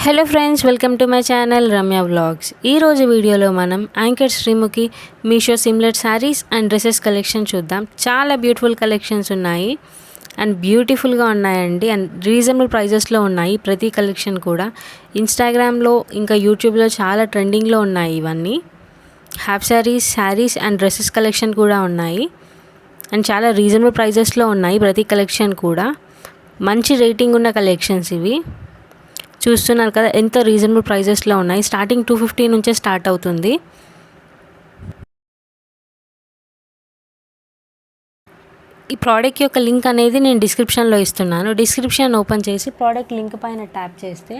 Hello friends, welcome to my channel Ramya vlogs. ఈరోజు వీడియోలో మనం anchor Sreemukhi Meesho సిమ్లెట్ saris and dresses collection చూద్దాం. చాలా బ్యూటిఫుల్ కలెక్షన్స్ ఉన్నాయి అండ్ బ్యూటిఫుల్గా ఉన్నాయండి అండ్ రీజనబుల్ ప్రైజెస్లో ఉన్నాయి. ప్రతి కలెక్షన్ కూడా ఇన్స్టాగ్రామ్లో ఇంకా యూట్యూబ్లో చాలా ట్రెండింగ్లో ఉన్నాయి. ఇవన్నీ half saris and dresses collection కూడా ఉన్నాయి అండ్ చాలా రీజనబుల్ ప్రైజెస్లో ఉన్నాయి. ప్రతి కలెక్షన్ కూడా మంచి రేటింగ్ ఉన్న కలెక్షన్స్ ఇవి. చూస్తున్నారు కదా ఎంత రీజనబుల్ ప్రైజెస్లో ఉన్నాయి. స్టార్టింగ్ 250 నుంచే స్టార్ట్ అవుతుంది. ఈ ప్రోడక్ట్ యొక్క లింక్ అనేది నేను డిస్క్రిప్షన్లో ఇస్తున్నాను. డిస్క్రిప్షన్ ఓపెన్ చేసి ప్రోడక్ట్ లింక్ పైన ట్యాప్ చేస్తే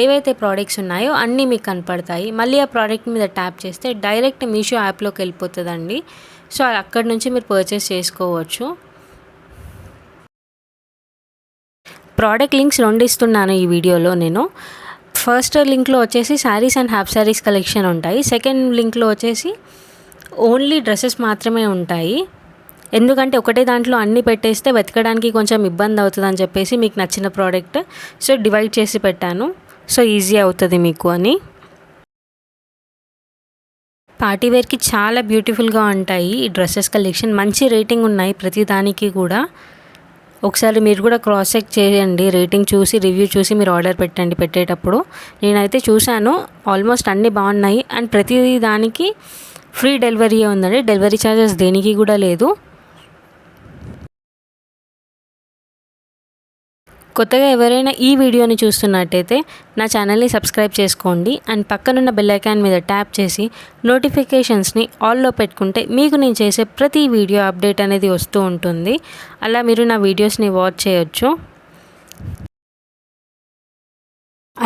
ఏవైతే ప్రోడక్ట్స్ ఉన్నాయో అన్నీ మీకు కనపడతాయి. మళ్ళీ ఆ ప్రోడక్ట్ మీద ట్యాప్ చేస్తే డైరెక్ట్ మీషో యాప్లోకి వెళ్ళిపోతుందండి. సో అక్కడి నుంచి మీరు పర్చేస్ చేసుకోవచ్చు. ప్రోడక్ట్ లింక్స్ 2 ఇస్తున్నాను ఈ వీడియోలో నేను. ఫస్ట్ లింక్లో వచ్చేసి saris and half saris collection ఉంటాయి. సెకండ్ లింక్లో వచ్చేసి ఓన్లీ డ్రెస్సెస్ మాత్రమే ఉంటాయి. ఎందుకంటే ఒకటే దాంట్లో అన్నీ పెట్టేస్తే వెతకడానికి కొంచెం ఇబ్బంది అవుతుందని చెప్పేసి మీకు నచ్చిన ప్రోడక్ట్ సో డివైడ్ చేసి పెట్టాను. సో ఈజీ అవుతుంది మీకు అని. పార్టీవేర్కి చాలా బ్యూటిఫుల్గా ఉంటాయి ఈ డ్రెస్సెస్ కలెక్షన్. మంచి రేటింగ్ ఉన్నాయి ప్రతి దానికి కూడా. ఒకసారి మీరు కూడా క్రాస్ చెక్ చేయండి. రేటింగ్ చూసి రివ్యూ చూసి మీరు ఆర్డర్ పెట్టేటప్పుడు. నేనైతే చూశాను, ఆల్మోస్ట్ అన్నీ బాగున్నాయి అండ్ ప్రతి దానికి ఫ్రీ డెలివరీ ఉందండి. డెలివరీ ఛార్జెస్ దేనికి కూడా లేదు. కొత్తగా ఎవరైనా ఈ వీడియోని చూస్తున్నట్టయితే నా ఛానల్ని సబ్స్క్రైబ్ చేసుకోండి అండ్ పక్కనున్న బెల్ ఐకాన్ మీద ట్యాప్ చేసి నోటిఫికేషన్స్ని ఆల్లో పెట్టుకుంటే మీకు నేను చేసే ప్రతి వీడియో అప్డేట్ అనేది వస్తూ ఉంటుంది. అలా మీరు నా వీడియోస్ని వాచ్ చేయొచ్చు.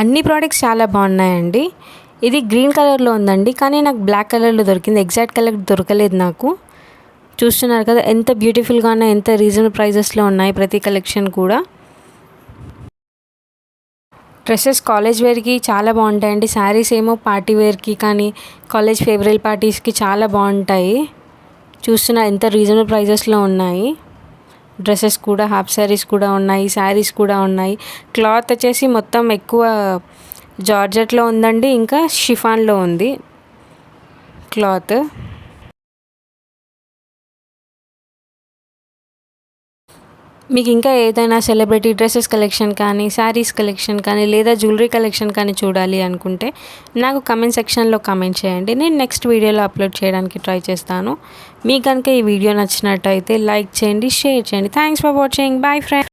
అన్ని ప్రోడక్ట్స్ చాలా బాగున్నాయండి. ఇది గ్రీన్ కలర్లో ఉందండి, కానీ నాకు బ్లాక్ కలర్లో దొరికింది. ఎగ్జాక్ట్ కలర్ దొరకలేదు నాకు. చూస్తున్నారు కదా ఎంత బ్యూటిఫుల్గా ఉన్నాయి, ఎంత రీజనబుల్ ప్రైజెస్లో ఉన్నాయి ప్రతి కలెక్షన్ కూడా. డ్రెస్సెస్ కాలేజ్ వేర్కి చాలా బాగుంటాయండి. శారీస్ ఏమో పార్టీ వేర్కి కానీ కాలేజ్ ఫేవరెల్ పార్టీస్కి చాలా బాగుంటాయి. చూస్తున్నా ఎంత రీజనబుల్ ప్రైజెస్లో ఉన్నాయి. డ్రెస్సెస్ కూడా హాఫ్ శారీస్ కూడా ఉన్నాయి, శారీస్ కూడా ఉన్నాయి. క్లాత్ వచ్చేసి మొత్తం ఎక్కువ జార్జెట్లో ఉందండి, ఇంకా షిఫాన్లో ఉంది క్లాత్. మీకు ఇంకా ఏదైనా సెలబ్రిటీ డ్రెస్సెస్ కలెక్షన్ కానీ శారీస్ కలెక్షన్ కానీ లేదా జ్యువెలరీ కలెక్షన్ కానీ చూడాలి అనుకుంటే నాకు కమెంట్ సెక్షన్లో కమెంట్ చేయండి. నేను నెక్స్ట్ వీడియోలో అప్లోడ్ చేయడానికి ట్రై చేస్తాను. మీకు కనుక ఈ వీడియో నచ్చినట్టయితే లైక్ చేయండి, షేర్ చేయండి. Thanks for watching. Bye friends.